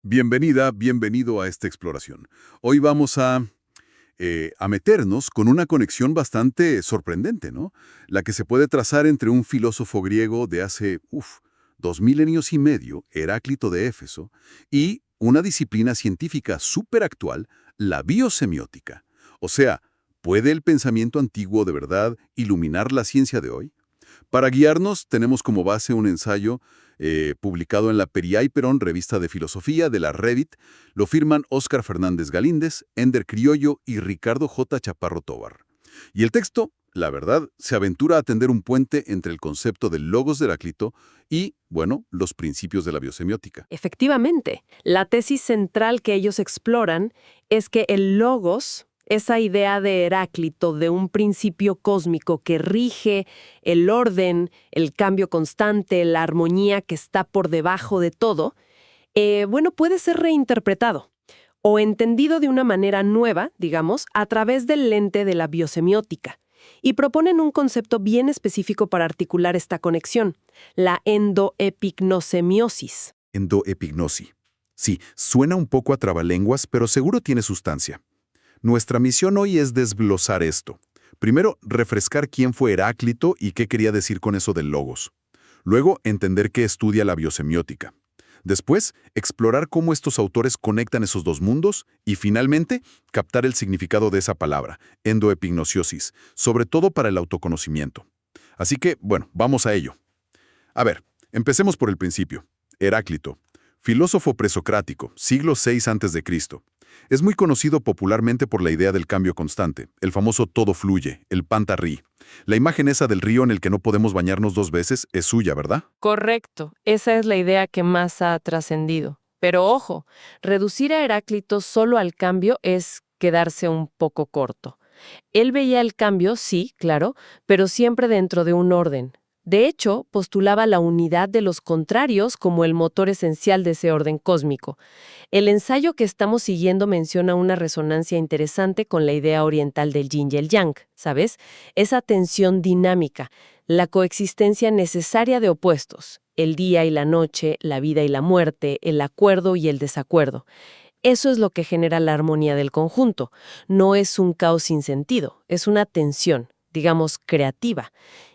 Bienvenida, bienvenido a esta exploración. Hoy vamos a meternos con una conexión bastante sorprendente, ¿no? La que se puede trazar entre un filósofo griego de hace, 2 milenios y medio, Heráclito de Éfeso, y una disciplina científica súper actual, la biosemiótica. O sea, ¿puede el pensamiento antiguo de verdad iluminar la ciencia de hoy? Para guiarnos, tenemos como base un ensayo publicado en la Periay Perón, revista de filosofía de la Revit. Lo firman Óscar Fernández Galíndez, Ender Criollo y Ricardo J. Chaparro Tovar. Y el texto, la verdad, se aventura a tender un puente entre el concepto del logos de Heráclito y, bueno, los principios de la biosemiótica. Efectivamente, la tesis central que ellos exploran es que el logos, esa idea de Heráclito de un principio cósmico que rige el orden, el cambio constante, la armonía que está por debajo de todo, puede ser reinterpretado o entendido de una manera nueva, digamos, a través del lente de la biosemiótica. Y proponen un concepto bien específico para articular esta conexión, la endoepignosemiosis. Endoepignosis. Sí, suena un poco a trabalenguas, pero seguro tiene sustancia. Nuestra misión hoy es desglosar esto. Primero, refrescar quién fue Heráclito y qué quería decir con eso del logos. Luego, entender qué estudia la biosemiótica. Después, explorar cómo estos autores conectan esos dos mundos y, finalmente, captar el significado de esa palabra, endoepignosiosis, sobre todo para el autoconocimiento. Así que, bueno, vamos a ello. A ver, empecemos por el principio. Heráclito, filósofo presocrático, siglo VI a.C. Es muy conocido popularmente por la idea del cambio constante, el famoso todo fluye, el panta-rí. La imagen esa del río en el que no podemos bañarnos dos veces es suya, ¿verdad? Correcto, esa es la idea que más ha trascendido. Pero ojo, reducir a Heráclito solo al cambio es quedarse un poco corto. Él veía el cambio, sí, claro, pero siempre dentro de un orden. De hecho, postulaba la unidad de los contrarios como el motor esencial de ese orden cósmico. El ensayo que estamos siguiendo menciona una resonancia interesante con la idea oriental del yin y el yang, ¿sabes? Esa tensión dinámica, la coexistencia necesaria de opuestos, el día y la noche, la vida y la muerte, el acuerdo y el desacuerdo. Eso es lo que genera la armonía del conjunto. No es un caos sin sentido, es una tensión, digamos, creativa.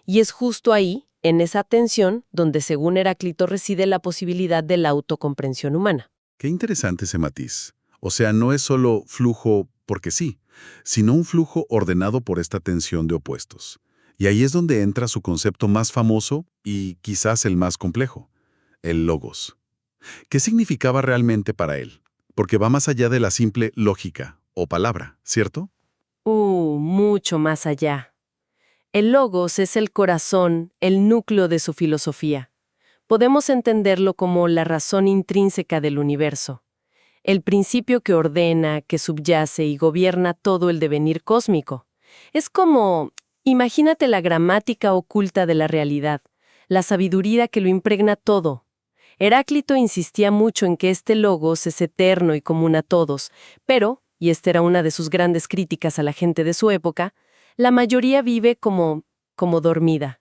Y es justo ahí, en esa tensión, donde según Heráclito reside la posibilidad de la autocomprensión humana. Qué interesante ese matiz. O sea, no es solo flujo porque sí, sino un flujo ordenado por esta tensión de opuestos. Y ahí es donde entra su concepto más famoso y quizás el más complejo, el logos. ¿Qué significaba realmente para él? Porque va más allá de la simple lógica o palabra, ¿cierto? Mucho más allá. El logos es el corazón, el núcleo de su filosofía. Podemos entenderlo como la razón intrínseca del universo, el principio que ordena, que subyace y gobierna todo el devenir cósmico. Es como, imagínate la gramática oculta de la realidad, la sabiduría que lo impregna todo. Heráclito insistía mucho en que este logos es eterno y común a todos, pero, y esta era una de sus grandes críticas a la gente de su época, la mayoría vive como dormida,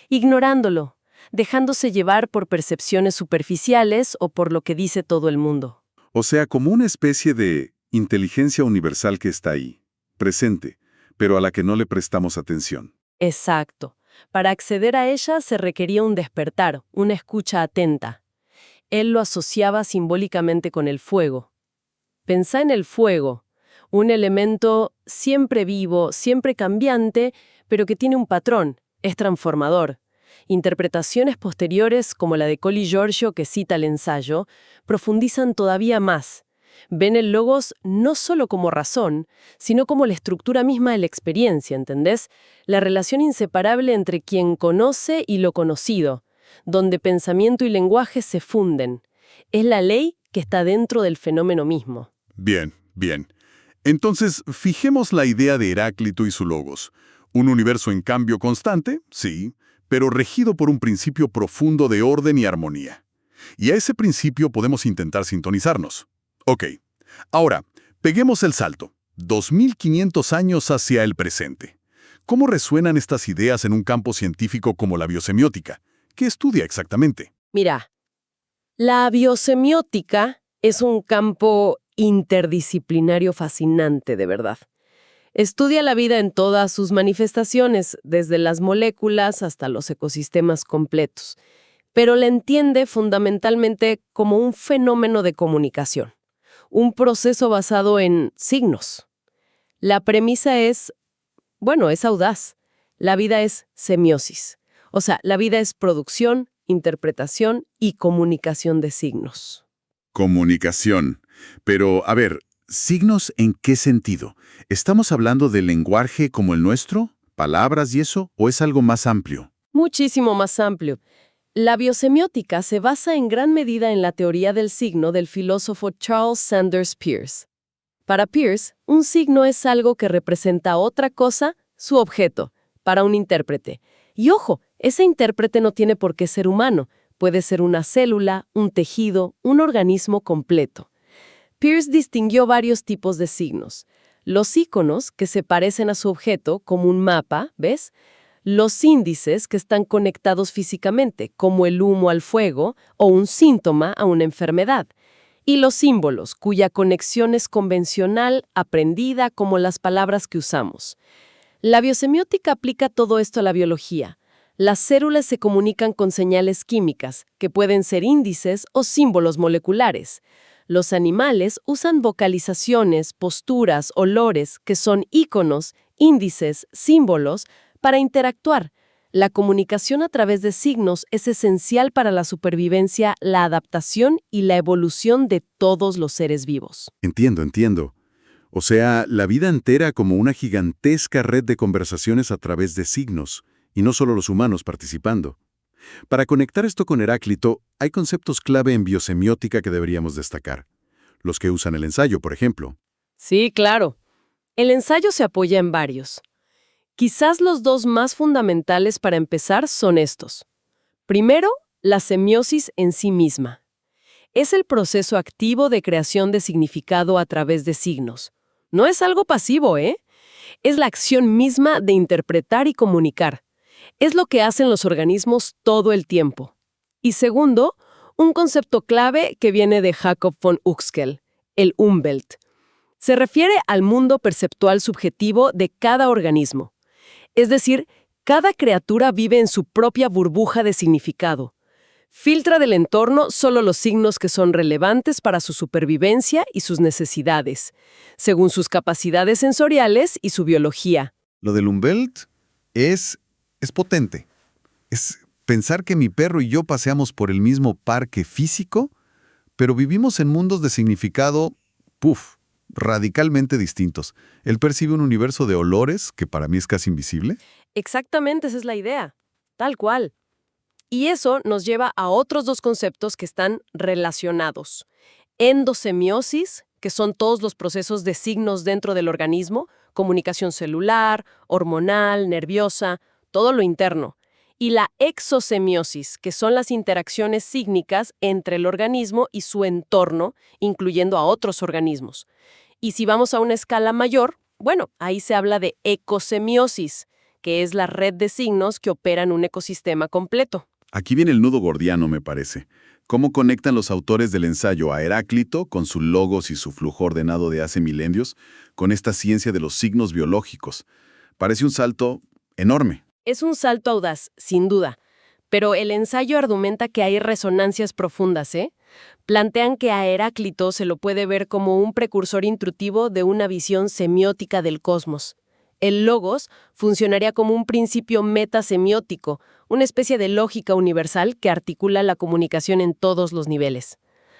ignorándolo, dejándose llevar por percepciones superficiales o por lo que dice todo el mundo. O sea, como una especie de inteligencia universal que está ahí, presente, pero a la que no le prestamos atención. Exacto. Para acceder a ella se requería un despertar, una escucha atenta. Él lo asociaba simbólicamente con el fuego. Pensá en el fuego, un elemento siempre vivo, siempre cambiante, pero que tiene un patrón, es transformador. Interpretaciones posteriores, como la de Colli Giorgio que cita el ensayo, profundizan todavía más. Ven el logos no solo como razón, sino como la estructura misma de la experiencia, ¿entendés? La relación inseparable entre quien conoce y lo conocido, donde pensamiento y lenguaje se funden. Es la ley que está dentro del fenómeno mismo. Bien, bien. Entonces, fijemos la idea de Heráclito y su logos. Un universo en cambio constante, sí, pero regido por un principio profundo de orden y armonía. Y a ese principio podemos intentar sintonizarnos. Ok, ahora, peguemos el salto. 2500 años hacia el presente. ¿Cómo resuenan estas ideas en un campo científico como la biosemiótica? ¿Qué estudia exactamente? Mira, la biosemiótica Es un campo interdisciplinario fascinante, de verdad. Estudia la vida en todas sus manifestaciones, desde las moléculas hasta los ecosistemas completos, pero la entiende fundamentalmente como un fenómeno de comunicación, un proceso basado en signos. La premisa es, bueno, es audaz. La vida es semiosis. O sea, la vida es producción, interpretación y comunicación de signos. Comunicación. Pero, a ver, ¿signos en qué sentido? ¿Estamos hablando del lenguaje como el nuestro? ¿Palabras y eso? ¿O es algo más amplio? Muchísimo más amplio. La biosemiótica se basa en gran medida en la teoría del signo del filósofo Charles Sanders Peirce. Para Peirce, un signo es algo que representa otra cosa, su objeto, para un intérprete. Y ojo, ese intérprete no tiene por qué ser humano, puede ser una célula, un tejido, un organismo completo. Peirce distinguió varios tipos de signos. Los íconos, que se parecen a su objeto, como un mapa, ¿ves? Los índices, que están conectados físicamente, como el humo al fuego o un síntoma a una enfermedad. Y los símbolos, cuya conexión es convencional, aprendida, como las palabras que usamos. La biosemiótica aplica todo esto a la biología. Las células se comunican con señales químicas, que pueden ser índices o símbolos moleculares. Los animales usan vocalizaciones, posturas, olores, que son íconos, índices, símbolos, para interactuar. La comunicación a través de signos es esencial para la supervivencia, la adaptación y la evolución de todos los seres vivos. Entiendo. O sea, la vida entera como una gigantesca red de conversaciones a través de signos, y no solo los humanos participando. Para conectar esto con Heráclito, hay conceptos clave en biosemiótica que deberíamos destacar. Los que usan el ensayo, por ejemplo. Sí, claro. El ensayo se apoya en varios. Quizás los dos más fundamentales para empezar son estos. Primero, la semiosis en sí misma. Es el proceso activo de creación de significado a través de signos. No es algo pasivo, ¿eh? Es la acción misma de interpretar y comunicar. Es lo que hacen los organismos todo el tiempo. Y segundo, un concepto clave que viene de Jacob von Uexküll, el Umwelt. Se refiere al mundo perceptual subjetivo de cada organismo. Es decir, cada criatura vive en su propia burbuja de significado. Filtra del entorno solo los signos que son relevantes para su supervivencia y sus necesidades, según sus capacidades sensoriales y su biología. Lo del Umwelt es potente. Es pensar que mi perro y yo paseamos por el mismo parque físico, pero vivimos en mundos de significado, radicalmente distintos. Él percibe un universo de olores que para mí es casi invisible. Exactamente, esa es la idea. Tal cual. Y eso nos lleva a otros dos conceptos que están relacionados. Endosemiosis, que son todos los procesos de signos dentro del organismo, comunicación celular, hormonal, nerviosa, todo lo interno. Y la exosemiosis, que son las interacciones sígnicas entre el organismo y su entorno, incluyendo a otros organismos. Y si vamos a una escala mayor, bueno, ahí se habla de ecosemiosis, que es la red de signos que opera en un ecosistema completo. Aquí viene el nudo gordiano, me parece. ¿Cómo conectan los autores del ensayo a Heráclito, con su logos y su flujo ordenado de hace milenios, con esta ciencia de los signos biológicos? Parece un salto enorme. Es un salto audaz, sin duda. Pero el ensayo argumenta que hay resonancias profundas, ¿eh? Plantean que a Heráclito se lo puede ver como un precursor intuitivo de una visión semiótica del cosmos. El logos funcionaría como un principio metasemiótico, una especie de lógica universal que articula la comunicación en todos los niveles.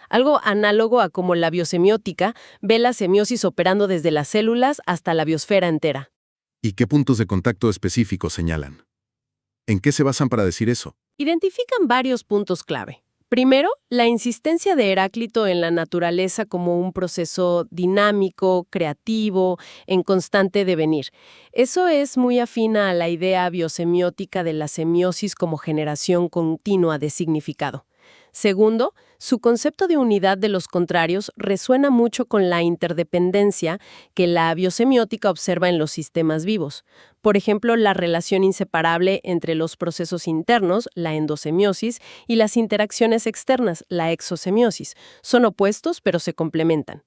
Algo análogo a cómo la biosemiótica ve la semiosis operando desde las células hasta la biosfera entera. ¿Y qué puntos de contacto específicos señalan? ¿En qué se basan para decir eso? Identifican varios puntos clave. Primero, la insistencia de Heráclito en la naturaleza como un proceso dinámico, creativo, en constante devenir. Eso es muy afín a la idea biosemiótica de la semiosis como generación continua de significado. Segundo, Su concepto de unidad de los contrarios resuena mucho con la interdependencia que la biosemiótica observa en los sistemas vivos. Por ejemplo, la relación inseparable entre los procesos internos, la endosemiosis, y las interacciones externas, la exosemiosis. Son opuestos, pero se complementan.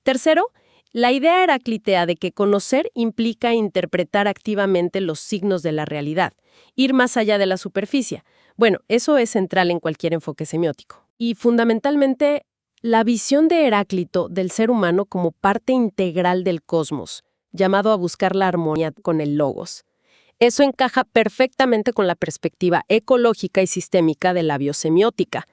Tercero, la idea heráclitea de que conocer implica interpretar activamente los signos de la realidad, ir más allá de la superficie. Bueno, eso es central en cualquier enfoque semiótico. Y fundamentalmente, la visión de Heráclito del ser humano como parte integral del cosmos, llamado a buscar la armonía con el logos. Eso encaja perfectamente con la perspectiva ecológica y sistémica de la biosemiótica,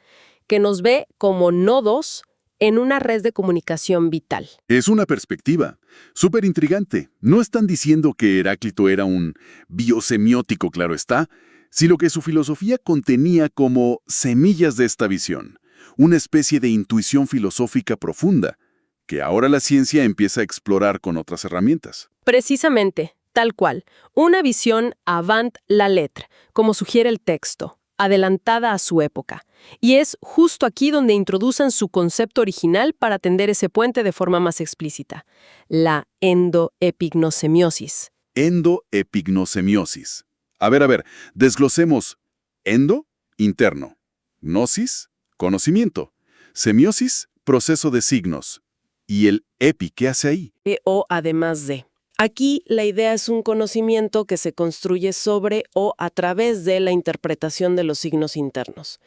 que nos ve como nodos en una red de comunicación vital. Es una perspectiva súper intrigante. No están diciendo que Heráclito era un biosemiótico, claro está, sino que su filosofía contenía como semillas de esta visión, una especie de intuición filosófica profunda, que ahora la ciencia empieza a explorar con otras herramientas. Precisamente, tal cual, una visión avant la lettre, como sugiere el texto, adelantada a su época. Y es justo aquí donde introducen su concepto original para tender ese puente de forma más explícita, la endoepignosemiosis. Endoepignosemiosis. A ver, desglosemos. Endo, interno. Gnosis, conocimiento. Semiosis, proceso de signos. ¿Y el epi qué hace ahí? O además de. Aquí la idea es un conocimiento que se construye sobre o a través de la interpretación de los signos internos.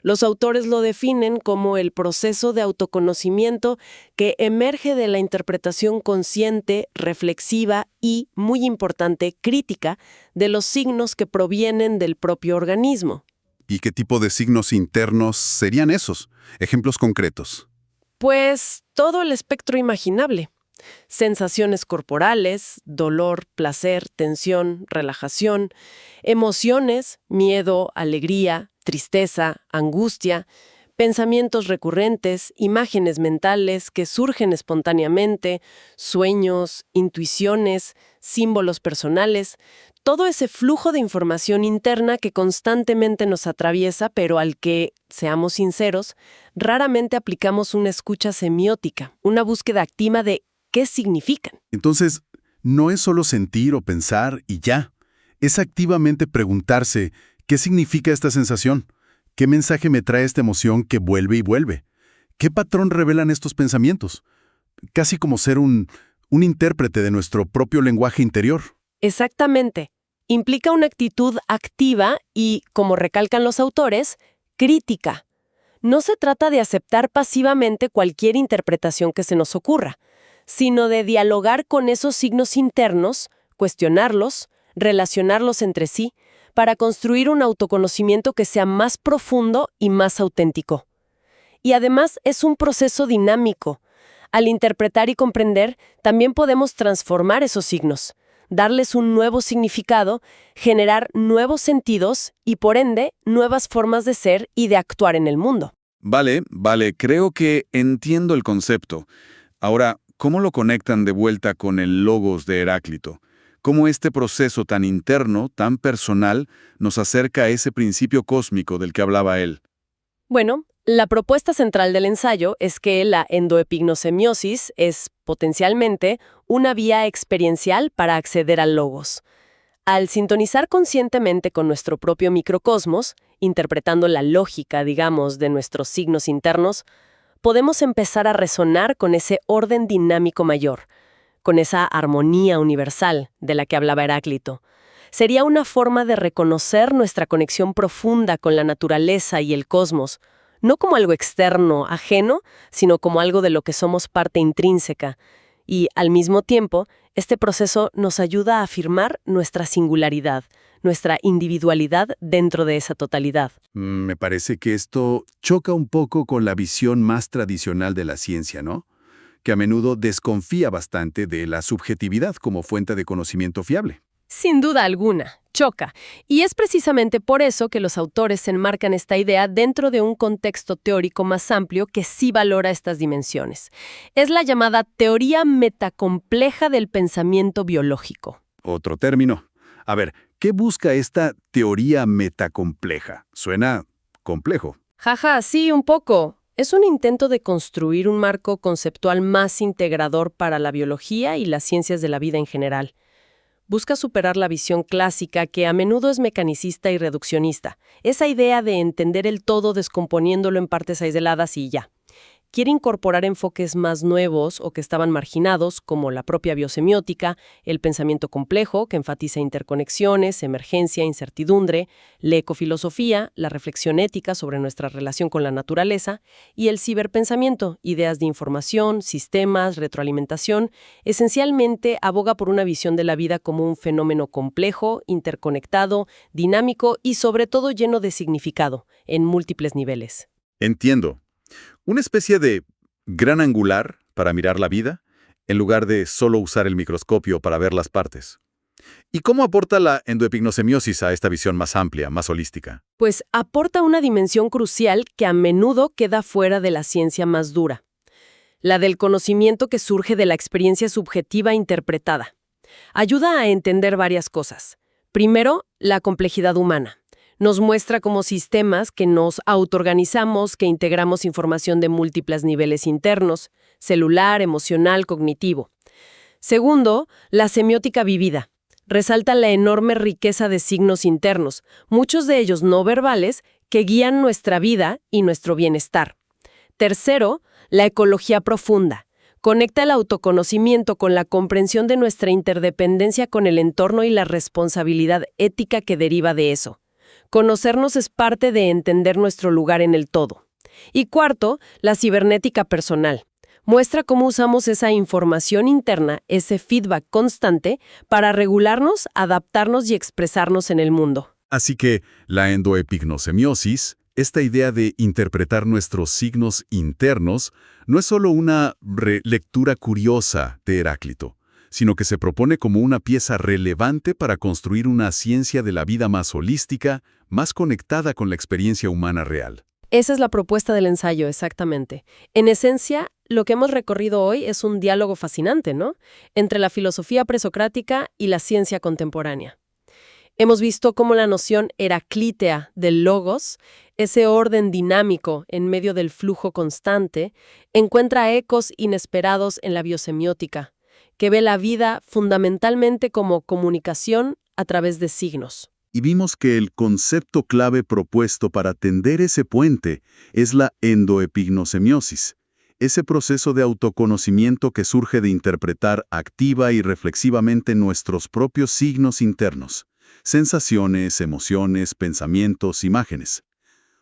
Los autores lo definen como el proceso de autoconocimiento que emerge de la interpretación consciente, reflexiva y, muy importante, crítica de los signos que provienen del propio organismo. ¿Y qué tipo de signos internos serían esos? Ejemplos concretos. Pues todo el espectro imaginable. Sensaciones corporales, dolor, placer, tensión, relajación, emociones, miedo, alegría, tristeza, angustia, pensamientos recurrentes, imágenes mentales que surgen espontáneamente, sueños, intuiciones, símbolos personales, todo ese flujo de información interna que constantemente nos atraviesa, pero al que, seamos sinceros, raramente aplicamos una escucha semiótica, una búsqueda activa de ¿qué significan? Entonces, no es solo sentir o pensar y ya. Es activamente preguntarse, ¿qué significa esta sensación? ¿Qué mensaje me trae esta emoción que vuelve y vuelve? ¿Qué patrón revelan estos pensamientos? Casi como ser un intérprete de nuestro propio lenguaje interior. Exactamente. Implica una actitud activa y, como recalcan los autores, crítica. No se trata de aceptar pasivamente cualquier interpretación que se nos ocurra, sino de dialogar con esos signos internos, cuestionarlos, relacionarlos entre sí, para construir un autoconocimiento que sea más profundo y más auténtico. Y además es un proceso dinámico. Al interpretar y comprender, también podemos transformar esos signos, darles un nuevo significado, generar nuevos sentidos y, por ende, nuevas formas de ser y de actuar en el mundo. Vale, creo que entiendo el concepto. Ahora, ¿cómo lo conectan de vuelta con el logos de Heráclito? ¿Cómo este proceso tan interno, tan personal, nos acerca a ese principio cósmico del que hablaba él? Bueno, la propuesta central del ensayo es que la endoepignosemiosis es, potencialmente, una vía experiencial para acceder al logos. Al sintonizar conscientemente con nuestro propio microcosmos, interpretando la lógica, digamos, de nuestros signos internos, podemos empezar a resonar con ese orden dinámico mayor, con esa armonía universal de la que hablaba Heráclito. Sería una forma de reconocer nuestra conexión profunda con la naturaleza y el cosmos, no como algo externo, ajeno, sino como algo de lo que somos parte intrínseca. Y, al mismo tiempo, este proceso nos ayuda a afirmar nuestra singularidad, nuestra individualidad dentro de esa totalidad. Me parece que esto choca un poco con la visión más tradicional de la ciencia, ¿no? Que a menudo desconfía bastante de la subjetividad como fuente de conocimiento fiable. Sin duda alguna, choca. Y es precisamente por eso que los autores enmarcan esta idea dentro de un contexto teórico más amplio que sí valora estas dimensiones. Es la llamada teoría metacompleja del pensamiento biológico. Otro término. A ver, ¿qué busca esta teoría metacompleja? Suena complejo. Jaja, sí, un poco. Es un intento de construir un marco conceptual más integrador para la biología y las ciencias de la vida en general. Busca superar la visión clásica que a menudo es mecanicista y reduccionista, esa idea de entender el todo descomponiéndolo en partes aisladas y ya. Quiere incorporar enfoques más nuevos o que estaban marginados, como la propia biosemiótica, el pensamiento complejo, que enfatiza interconexiones, emergencia, incertidumbre, la ecofilosofía, la reflexión ética sobre nuestra relación con la naturaleza, y el ciberpensamiento, ideas de información, sistemas, retroalimentación. Esencialmente aboga por una visión de la vida como un fenómeno complejo, interconectado, dinámico y sobre todo lleno de significado, en múltiples niveles. Entiendo. Una especie de gran angular para mirar la vida, en lugar de solo usar el microscopio para ver las partes. ¿Y cómo aporta la endoepignosemiosis a esta visión más amplia, más holística? Pues aporta una dimensión crucial que a menudo queda fuera de la ciencia más dura, la del conocimiento que surge de la experiencia subjetiva interpretada. Ayuda a entender varias cosas. Primero, la complejidad humana. Nos muestra como sistemas que nos autoorganizamos, que integramos información de múltiples niveles internos, celular, emocional, cognitivo. Segundo, la semiótica vivida. Resalta la enorme riqueza de signos internos, muchos de ellos no verbales, que guían nuestra vida y nuestro bienestar. Tercero, la ecología profunda. Conecta el autoconocimiento con la comprensión de nuestra interdependencia con el entorno y la responsabilidad ética que deriva de eso. Conocernos es parte de entender nuestro lugar en el todo. Y cuarto, la cibernética personal. Muestra cómo usamos esa información interna, ese feedback constante, para regularnos, adaptarnos y expresarnos en el mundo. Así que la endoepignosemiosis, esta idea de interpretar nuestros signos internos, no es solo una lectura curiosa de Heráclito, sino que se propone como una pieza relevante para construir una ciencia de la vida más holística, más conectada con la experiencia humana real. Esa es la propuesta del ensayo, exactamente. En esencia, lo que hemos recorrido hoy es un diálogo fascinante, ¿no? Entre la filosofía presocrática y la ciencia contemporánea. Hemos visto cómo la noción heraclítea del logos, ese orden dinámico en medio del flujo constante, encuentra ecos inesperados en la biosemiótica, que ve la vida fundamentalmente como comunicación a través de signos. Y vimos que el concepto clave propuesto para tender ese puente es la endoepignosemiosis, ese proceso de autoconocimiento que surge de interpretar activa y reflexivamente nuestros propios signos internos, sensaciones, emociones, pensamientos, imágenes.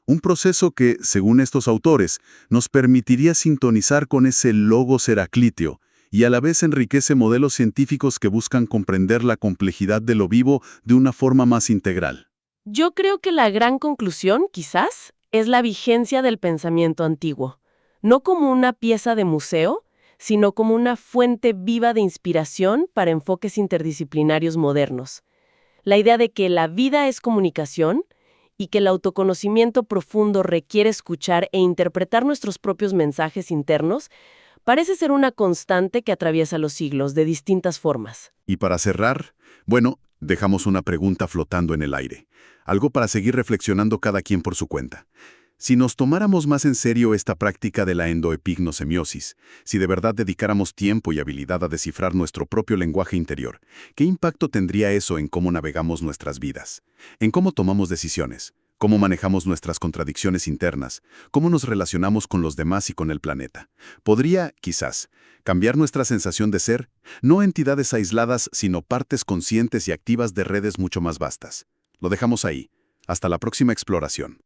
Un proceso que, según estos autores, nos permitiría sintonizar con ese logos heraclíteo, y a la vez enriquece modelos científicos que buscan comprender la complejidad de lo vivo de una forma más integral. Yo creo que la gran conclusión, quizás, es la vigencia del pensamiento antiguo, no como una pieza de museo, sino como una fuente viva de inspiración para enfoques interdisciplinarios modernos. La idea de que la vida es comunicación y que el autoconocimiento profundo requiere escuchar e interpretar nuestros propios mensajes internos parece ser una constante que atraviesa los siglos de distintas formas. Y para cerrar, bueno, dejamos una pregunta flotando en el aire. Algo para seguir reflexionando cada quien por su cuenta. Si nos tomáramos más en serio esta práctica de la endoepignosemiosis, si de verdad dedicáramos tiempo y habilidad a descifrar nuestro propio lenguaje interior, ¿qué impacto tendría eso en cómo navegamos nuestras vidas? En cómo tomamos decisiones, cómo manejamos nuestras contradicciones internas, cómo nos relacionamos con los demás y con el planeta. Podría, quizás, cambiar nuestra sensación de ser, no entidades aisladas, sino partes conscientes y activas de redes mucho más vastas. Lo dejamos ahí. Hasta la próxima exploración.